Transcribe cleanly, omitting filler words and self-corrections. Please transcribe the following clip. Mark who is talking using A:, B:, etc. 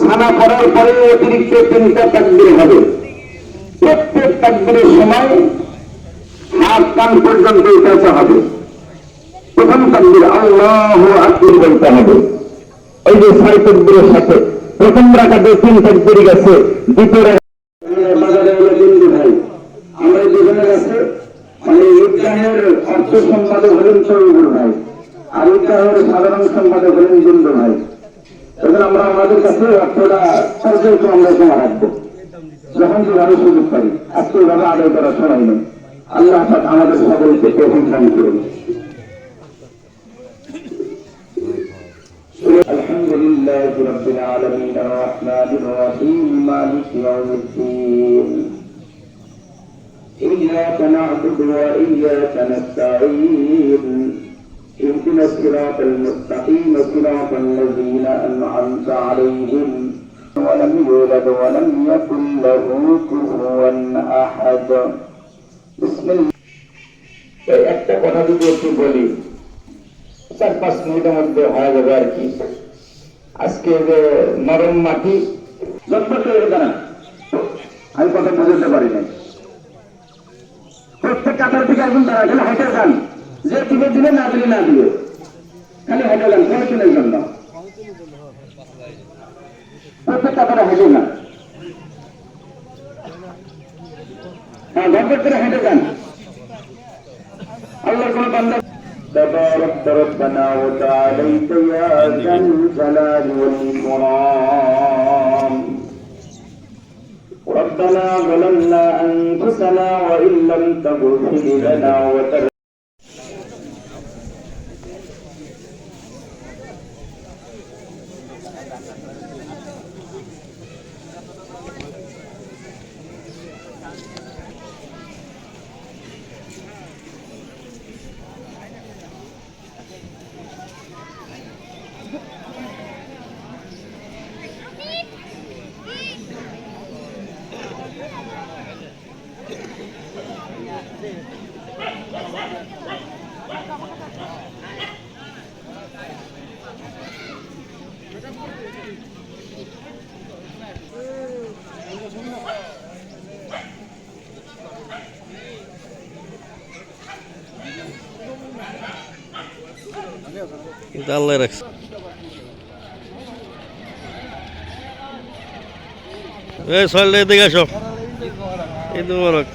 A: খানা করার পরে অতিরিক্ত 3টা তাকবীর হবে। প্রত্যেক তাকবীরের সময় হাত কান পর্যন্ত উঠাতে হবে। প্রথম তাকবীর আল্লাহু আকবার বলতে হবে। এই যে 6 তাকবীরের সাথে প্রথম রাকাতে 3 তাকবীর গেছে, দ্বিতীয় বাজারে বিন্দু ভাই আমরা দুজনের কাছে মানে ঈদগাহের অর্থ সম্পাদক হলেন চৌধুরী ভাই, আর ঈদগাহের সাধারণ সম্পাদক হলেন বিন্দু ভাই। এখন আমরা আমাদের কাছে অর্থটা সরকারকে আমরা জমা রাখবো, যখন যেভাবে সুযোগ পাই। আজকে ওইভাবে আদায় করার সময় নেই। আল্লাহ আমাদের সকলকে তৌফিক দান করুন। আলহামদুলিল্লাহ রাব্বিল আলামিন আর রাহমানির রহিম মালিকি ইয়াউমিদ্দিন ইয়্যাকা না'বুদু ওয়া ইয়্যাকা নাস্তাঈন اهدنا الصراط المستقيم صراط الذين أنعمت عليهم ولم يولد ولم يكن له كفوا أحد بسم الله একটা কথা যদি একটু বলি 4-5 মিনিটের মধ্যে হয়ে যাবে আর কি। আজকে যে নরম মাটি যতটুকু দাঁড়ান আমি কথা বুঝতে পারি নাই। প্রত্যেক কাতার থেকে একজন দাঁড়া গেলে হাইটে যান, যে দিবে দিলে না দিলে না দিবে, খালি হাইটে যান পড়াশোনার জন্য। প্রত্যেক কাতারে হাইটে যান, হ্যাঁ ঘর করে হাইটে যান। আল্লাহর কোন বান্দা تبارك ربنا وتعاليت يا ذا الجلال والإكرام ربنا ظلمنا أنفسنا وإن لم تغفر لنا وترحمنا
B: এটা আল্লাহ রাখছে। এই সরলে এদিকে আসো, ঈদ মোবারক।